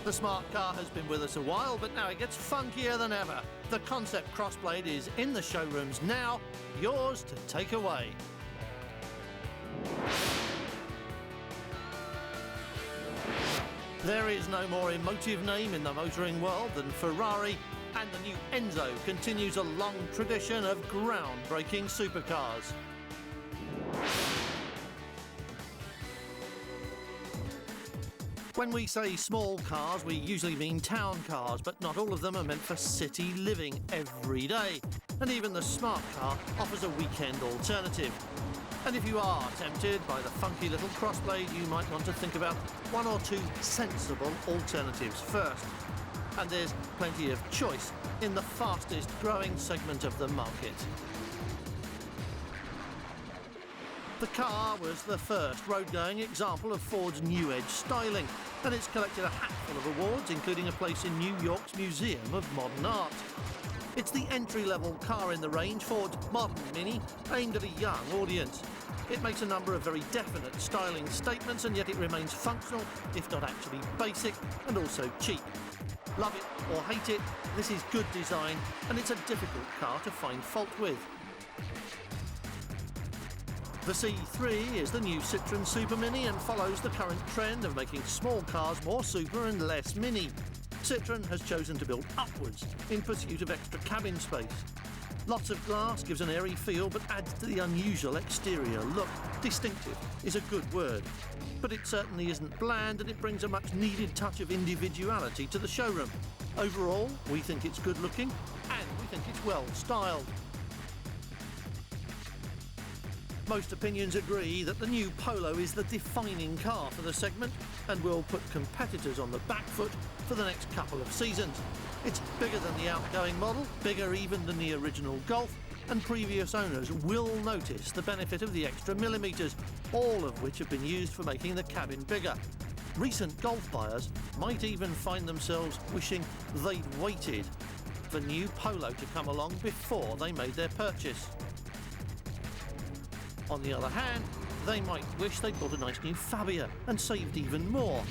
The smart car has been with us a while, but now it gets funkier than ever. The concept crossblade is in the showrooms now, yours to take away. There is no more emotive name in the motoring world than Ferrari, and the new Enzo continues a long tradition of groundbreaking supercars. When we say small cars, we usually mean town cars, but not all of them are meant for city living every day. And even the smart car offers a weekend alternative. And if you are tempted by the funky little crossblade, you might want to think about one or two sensible alternatives first. And there's plenty of choice in the fastest growing segment of the market. The car was the first road-going example of Ford's new edge styling, and it's collected a hatful of awards, including a place in New York's Museum of Modern Art. It's the entry-level car in the range, Ford's modern Mini, aimed at a young audience. It makes a number of very definite styling statements, and yet it remains functional, if not actually basic, and also cheap. Love it or hate it, this is good design, and it's a difficult car to find fault with. The C3 is the new Citroën Super Mini and follows the current trend of making small cars more super and less mini. Citroën has chosen to build upwards in pursuit of extra cabin space. Lots of glass gives an airy feel but adds to the unusual exterior look. Distinctive is a good word, but it certainly isn't bland, and it brings a much needed touch of individuality to the showroom. Overall, we think it's good looking and we think it's well styled. Most opinions agree that the new Polo is the defining car for the segment and will put competitors on the back foot for the next couple of seasons. It's bigger than the outgoing model, bigger even than the original Golf, and previous owners will notice the benefit of the extra millimetres, all of which have been used for making the cabin bigger. Recent Golf buyers might even find themselves wishing they'd waited for new Polo to come along before they made their purchase. On the other hand, they might wish they'd bought a nice new Fabia and saved even more.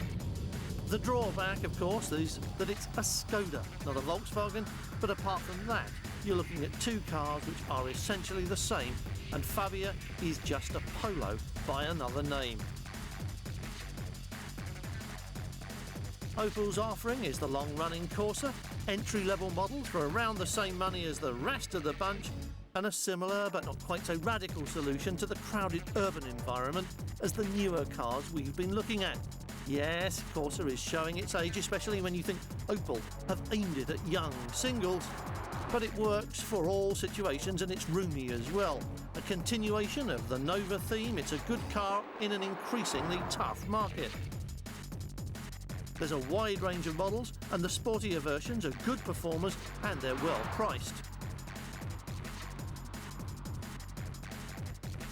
The drawback, of course, is that it's a Skoda, not a Volkswagen, but apart from that, you're looking at two cars which are essentially the same, and Fabia is just a Polo by another name. Opel's offering is the long-running Corsa, entry-level models for around the same money as the rest of the bunch, and a similar but not quite so radical solution to the crowded urban environment as the newer cars we've been looking at. Yes, Corsa is showing its age, especially when you think Opel have aimed it at young singles. But it works for all situations and it's roomy as well. A continuation of the Nova theme, it's a good car in an increasingly tough market. There's a wide range of models and the sportier versions are good performers and they're well priced.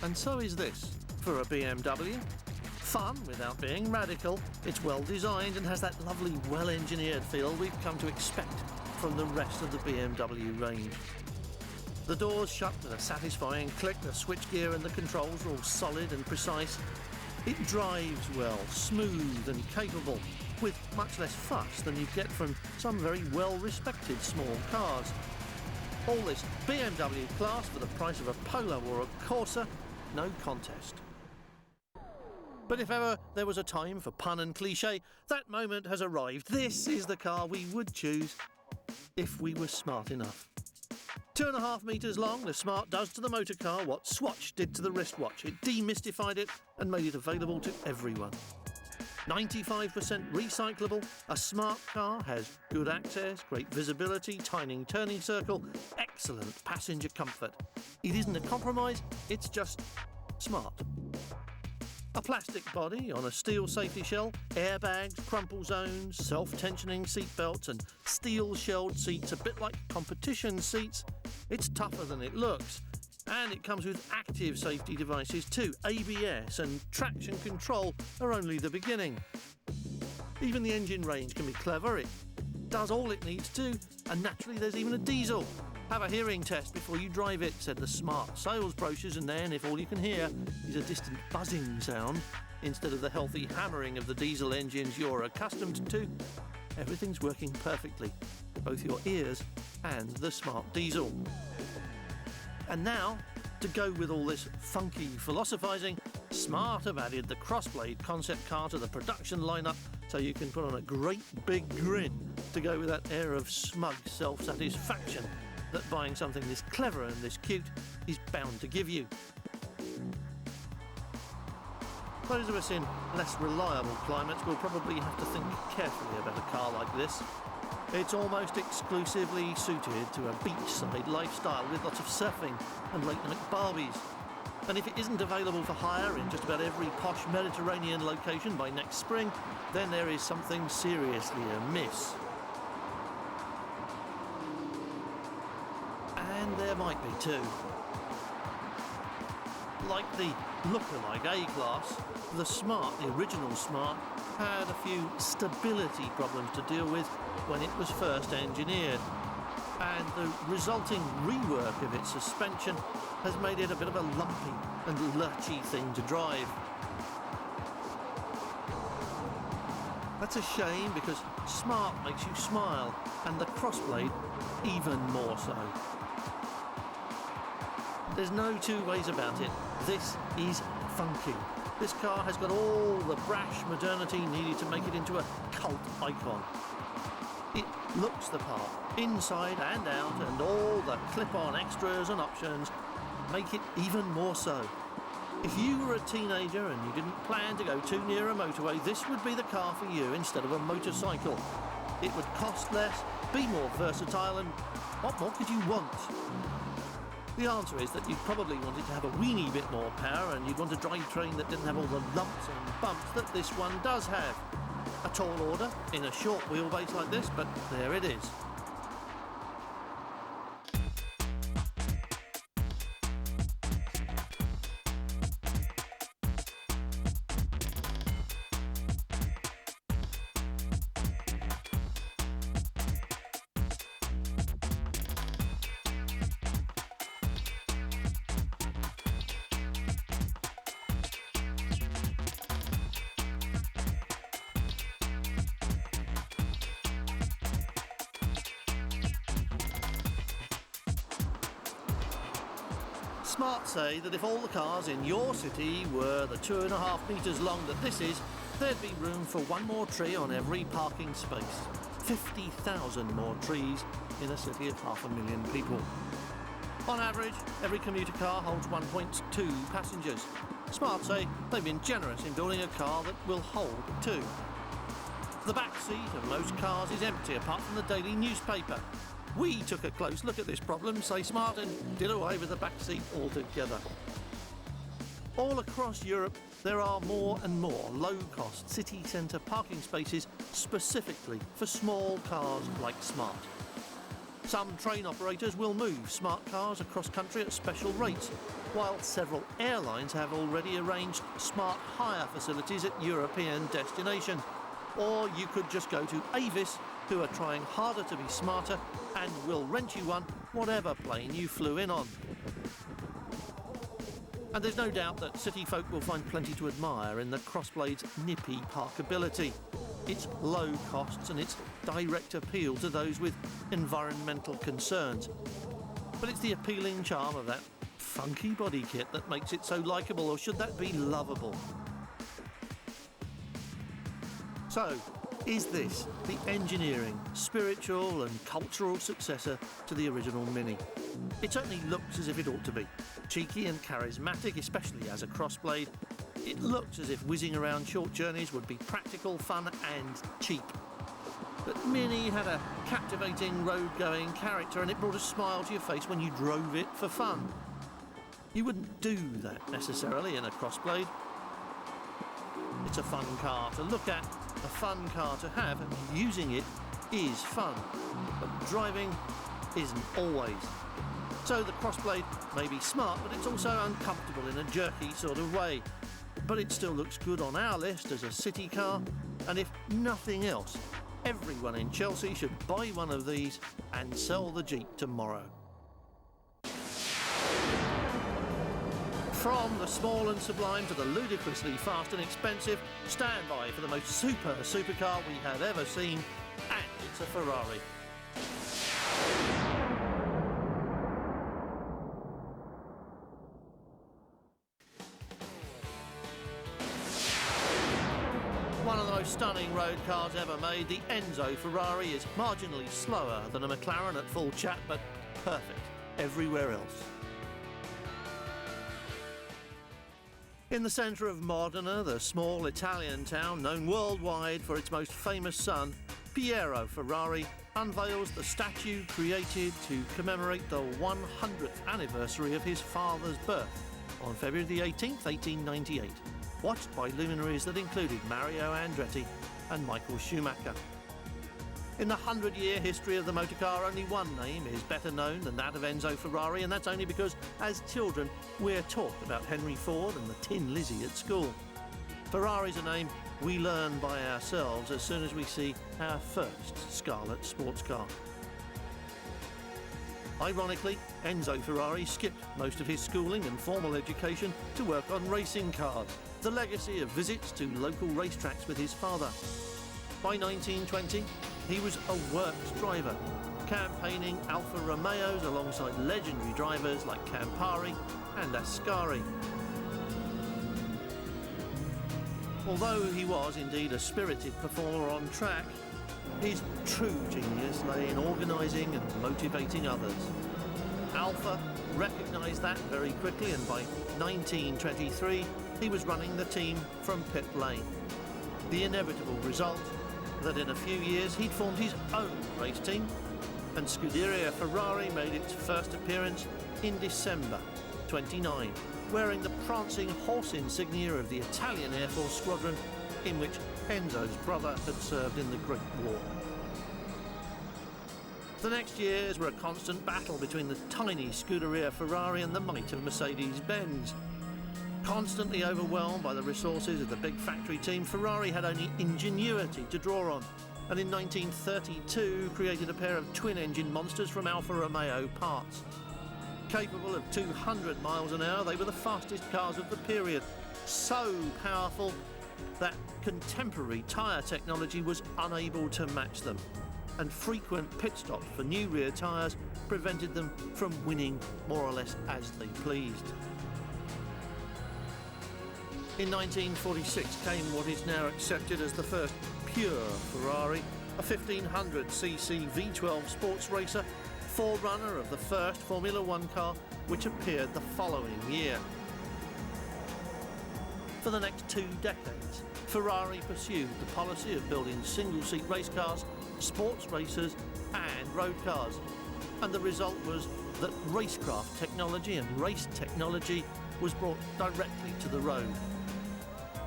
And so is this for a BMW. Fun without being radical, it's well designed and has that lovely well-engineered feel we've come to expect from the rest of the BMW range. The doors shut with a satisfying click, the switchgear and the controls are all solid and precise. It drives well, smooth and capable, with much less fuss than you get from some very well-respected small cars. All this BMW class for the price of a Polo or a Corsa, no contest. But if ever there was a time for pun and cliché, that moment has arrived. This is the car we would choose if we were smart enough. 2.5 metres long, the Smart does to the motor car what Swatch did to the wristwatch. It demystified it and made it available to everyone. 95% recyclable, a Smart car has good access, great visibility, tiny turning circle, excellent passenger comfort. It isn't a compromise, it's just smart. A plastic body on a steel safety shell, airbags, crumple zones, self-tensioning seatbelts and steel-shelled seats, a bit like competition seats. It's tougher than it looks. And it comes with active safety devices too. ABS and traction control are only the beginning. Even the engine range can be clever. It does all it needs to, and naturally there's even a diesel. Have a hearing test before you drive it, said the Smart sales brochures, and then if all you can hear is a distant buzzing sound instead of the healthy hammering of the diesel engines you're accustomed to, everything's working perfectly, both your ears and the smart diesel. And now, to go with all this funky philosophizing, Smart have added the Crossblade concept car to the production lineup so you can put on a great big grin to go with that air of smug self-satisfaction that buying something this clever and this cute is bound to give you. Those of us in less reliable climates will probably have to think carefully about a car like this. It's almost exclusively suited to a beachside lifestyle with lots of surfing and late-night barbies. And if it isn't available for hire in just about every posh Mediterranean location by next spring, then there is something seriously amiss. And there might be too. Like the lookalike A-Class, the Smart, the original Smart, had a few stability problems to deal with when it was first engineered, and the resulting rework of its suspension has made it a bit of a lumpy and lurchy thing to drive. That's a shame because Smart makes you smile, and the Crossblade even more so. There's no two ways about it. This is funky. This car has got all the brash modernity needed to make it into a cult icon. It looks the part, inside and out, and all the clip-on extras and options make it even more so. If you were a teenager and you didn't plan to go too near a motorway, this would be the car for you instead of a motorcycle. It would cost less, be more versatile, and what more could you want? The answer is that you'd probably want it to have a weeny bit more power, and you'd want a drivetrain that didn't have all the lumps and bumps that this one does have. A tall order in a short wheelbase like this, but there it is. Smart say that if all the cars in your city were the 2.5 metres long that this is, there'd be room for one more tree on every parking space. 50,000 more trees in a city of 500,000 people. On average, every commuter car holds 1.2 passengers. Smart say they've been generous in building a car that will hold two. The back seat of most cars is empty apart from the daily newspaper. We took a close look at this problem, say Smart, and did away with the back seat altogether. All across Europe, there are more and more low-cost city centre parking spaces specifically for small cars like Smart. Some train operators will move Smart cars across country at special rates, while several airlines have already arranged Smart hire facilities at European destinations. Or you could just go to Avis, who are trying harder to be smarter and will rent you one whatever plane you flew in on. And there's no doubt that city folk will find plenty to admire in the Crossblade's nippy parkability, its low costs and its direct appeal to those with environmental concerns. But it's the appealing charm of that funky body kit that makes it so likeable, or should that be lovable? So, is this the engineering, spiritual and cultural successor to the original Mini? It certainly looks as if it ought to be. Cheeky and charismatic, especially as a Crossblade. It looks as if whizzing around short journeys would be practical, fun and cheap. But Mini had a captivating road-going character, and it brought a smile to your face when you drove it for fun. You wouldn't do that necessarily in a Crossblade. It's a fun car to look at, a fun car to have, and using it is fun. But driving isn't always. So the Crossblade may be smart, but it's also uncomfortable in a jerky sort of way. But it still looks good on our list as a city car, and if nothing else, everyone in Chelsea should buy one of these and sell the Jeep tomorrow. From the small and sublime to the ludicrously fast and expensive, stand by for the most supercar we have ever seen That's a Ferrari. One of the most stunning road cars ever made, the Enzo Ferrari is marginally slower than a McLaren at full chat, but perfect everywhere else. In the centre of Modena, the small Italian town known worldwide for its most famous son, Piero Ferrari unveils the statue created to commemorate the 100th anniversary of his father's birth on February the 18th, 1898, watched by luminaries that included Mario Andretti and Michael Schumacher. In the 100-year history of the motor car, only one name is better known than that of Enzo Ferrari, and that's only because, as children, we're taught about Henry Ford and the Tin Lizzie at school. Ferrari's a name we learn by ourselves as soon as we see our first scarlet sports car. Ironically, Enzo Ferrari skipped most of his schooling and formal education to work on racing cars, the legacy of visits to local racetracks with his father. By 1920, he was a works driver, campaigning Alfa Romeos alongside legendary drivers like Campari and Ascari. Although he was indeed a spirited performer on track, his true genius lay in organising and motivating others. Alfa recognised that very quickly, and by 1923 he was running the team from pit lane. The inevitable result, that in a few years he'd formed his own race team, and Scuderia Ferrari made its first appearance in December 29, wearing the prancing horse insignia of the Italian Air Force squadron in which Enzo's brother had served in the Great War. The next years were a constant battle between the tiny Scuderia Ferrari and the might of Mercedes-Benz. Constantly overwhelmed by the resources of the big factory team, Ferrari had only ingenuity to draw on, and in 1932 created a pair of twin-engine monsters from Alfa Romeo parts. Capable of 200 miles an hour, they were the fastest cars of the period, so powerful that contemporary tyre technology was unable to match them, and frequent pit stops for new rear tyres prevented them from winning more or less as they pleased. In 1946 came what is now accepted as the first pure Ferrari, a 1500cc V12 sports racer, forerunner of the first Formula One car, which appeared the following year. For the next 2 decades, Ferrari pursued the policy of building single-seat race cars, sports racers and road cars, and the result was that racecraft technology and race technology was brought directly to the road.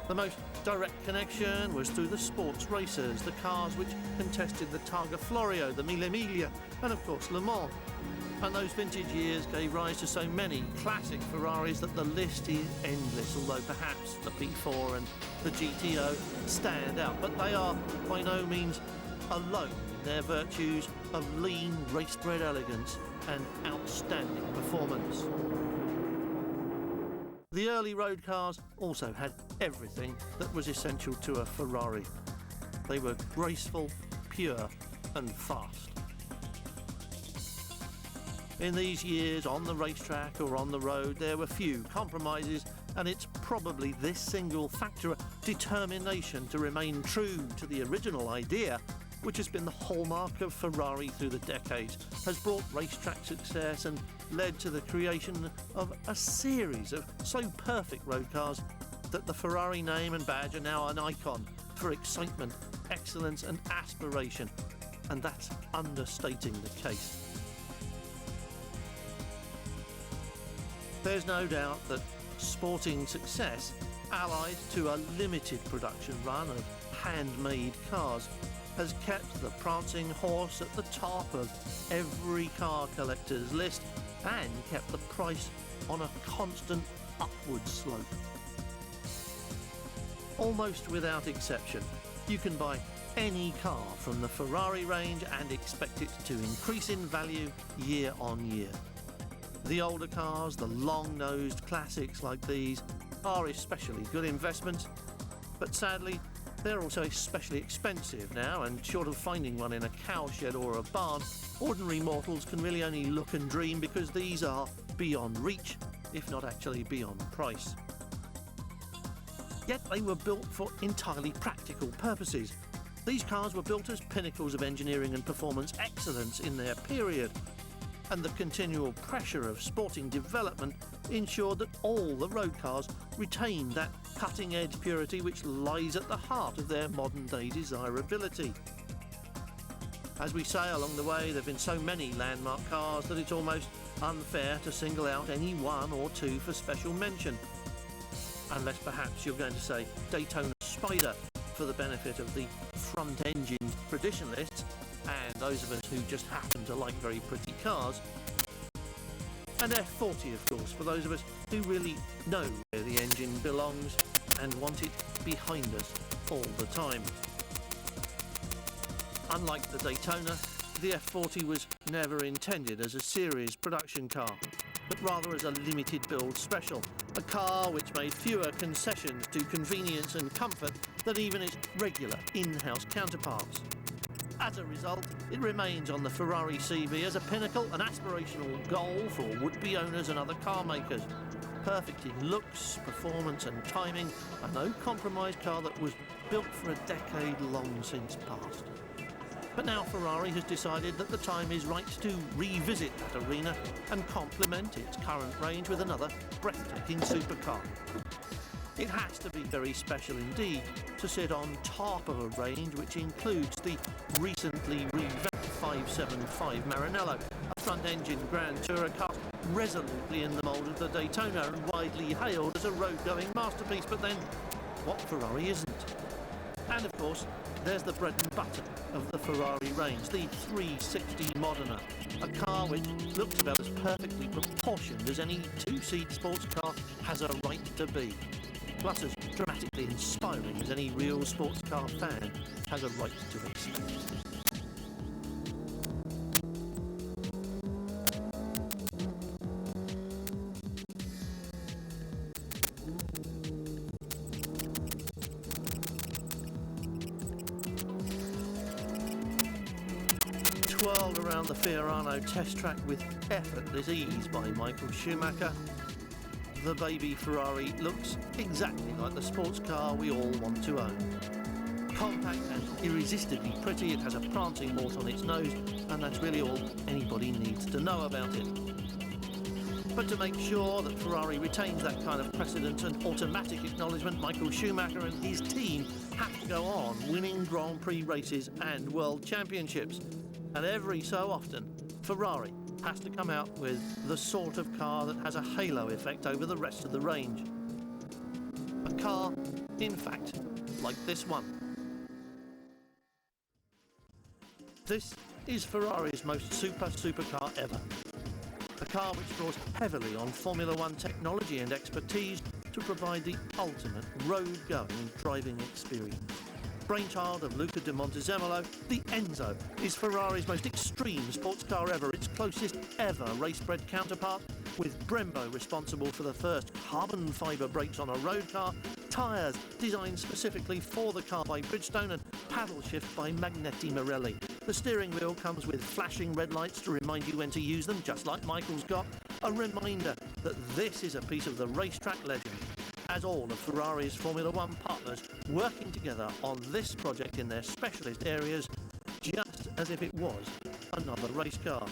The most direct connection was through the sports racers, the cars which contested the Targa Florio, the Mille Miglia, and of course Le Mans. And those vintage years gave rise to so many classic Ferraris that the list is endless, although perhaps the P4 and the GTO stand out. But they are by no means alone in their virtues of lean, race-bred elegance and outstanding performance. The early road cars also had everything that was essential to a Ferrari. They were graceful, pure and fast. In these years, on the racetrack or on the road, there were few compromises, and it's probably this single factor, determination to remain true to the original idea, which has been the hallmark of Ferrari through the decades, has brought racetrack success and led to the creation of a series of so perfect road cars that the Ferrari name and badge are now an icon for excitement, excellence and aspiration, and that's understating the case. There's no doubt that sporting success, allied to a limited production run of handmade cars, has kept the prancing horse at the top of every car collector's list and kept the price on a constant upward slope. Almost without exception, you can buy any car from the Ferrari range and expect it to increase in value year on year. The older cars, the long-nosed classics like these, are especially good investments, but sadly, They're also especially expensive now, and short of finding one in a cowshed or a barn, ordinary mortals can really only look and dream, because these are beyond reach, if not actually beyond price. Yet they were built for entirely practical purposes. These cars were built as pinnacles of engineering and performance excellence in their period, and the continual pressure of sporting development ensured that all the road cars retained that cutting-edge purity which lies at the heart of their modern-day desirability. As we say along the way, there have been so many landmark cars that it's almost unfair to single out any one or two for special mention. Unless perhaps you're going to say Daytona Spider for the benefit of the front-engine traditionalists and those of us who just happen to like very pretty cars. And F40, of course, for those of us who really know where the engine belongs and want it behind us all the time. Unlike the Daytona, the F40 was never intended as a series production car, but rather as a limited build special, a car which made fewer concessions to convenience and comfort than even its regular in-house counterparts. As a result, it remains on the Ferrari CV as a pinnacle, an aspirational goal for would-be owners and other car makers. Perfect in looks, performance and timing, a no-compromise car that was built for a decade long since past. But now Ferrari has decided that the time is right to revisit that arena and complement its current range with another breathtaking supercar. It has to be very special indeed to sit on top of a range which includes the recently revamped 575 Maranello, a front-engine Grand Tourer car resolutely in the mould of the Daytona and widely hailed as a road-going masterpiece. But then, what Ferrari isn't? And of course, there's the bread and butter of the Ferrari range, the 360 Modena, a car which looks about as perfectly proportioned as any two-seat sports car has a right to be, plus as dramatically inspiring as any real sports car fan has a right to expect. Twirled around the Fiorano test track with effortless ease by Michael Schumacher, the baby Ferrari looks exactly like the sports car we all want to own. Compact and irresistibly pretty, it has a prancing wart on its nose, and that's really all anybody needs to know about it. But to make sure that Ferrari retains that kind of precedence and automatic acknowledgement, Michael Schumacher and his team have to go on winning Grand Prix races and World Championships. And every so often, Ferrari has to come out with the sort of car that has a halo effect over the rest of the range. A car, in fact, like this one. This is Ferrari's most supercar ever. A car which draws heavily on Formula One technology and expertise to provide the ultimate road-going driving experience. Brainchild of Luca di Montezemolo, the Enzo is Ferrari's most extreme sports car ever, its closest ever race-bred counterpart, with Brembo responsible for the first carbon fibre brakes on a road car, tyres designed specifically for the car by Bridgestone, and paddle shift by Magneti Marelli. The steering wheel comes with flashing red lights to remind you when to use them, just like Michael's got, a reminder that this is a piece of the racetrack legend, as all of Ferrari's Formula One partners working together on this project in their specialist areas, just as if it was another race car.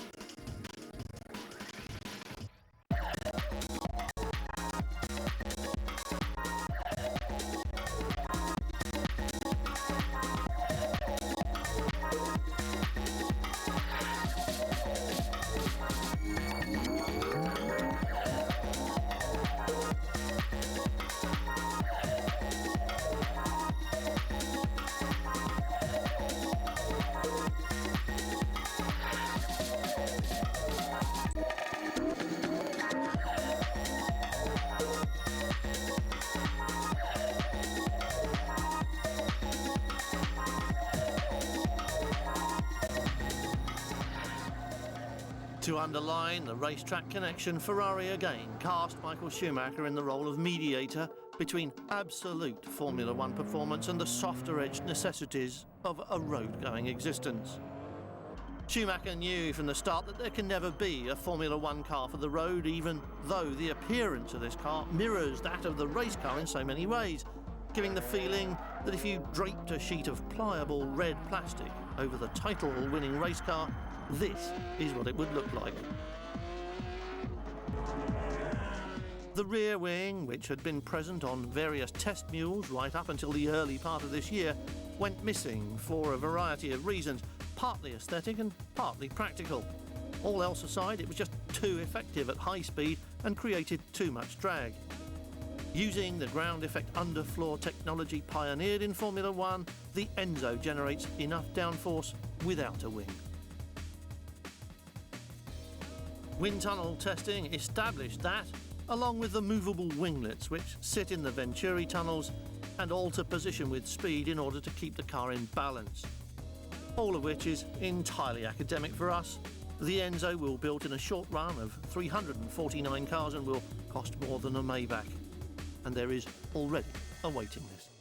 To underline the racetrack connection, Ferrari again cast Michael Schumacher in the role of mediator between absolute Formula One performance and the softer-edged necessities of a road-going existence. Schumacher knew from the start that there can never be a Formula One car for the road, even though the appearance of this car mirrors that of the race car in so many ways, giving the feeling that if you draped a sheet of pliable red plastic over the title-winning race car, this is what it would look like. The rear wing, which had been present on various test mules right up until the early part of this year, went missing for a variety of reasons, partly aesthetic and partly practical. All else aside, it was just too effective at high speed and created too much drag. Using the ground effect underfloor technology pioneered in Formula One, the Enzo generates enough downforce without a wing. Wind tunnel testing established that, along with the movable winglets which sit in the Venturi tunnels and alter position with speed in order to keep the car in balance. All of which is entirely academic for us. The Enzo will built in a short run of 349 cars and will cost more than a Maybach. And there is already a waiting list.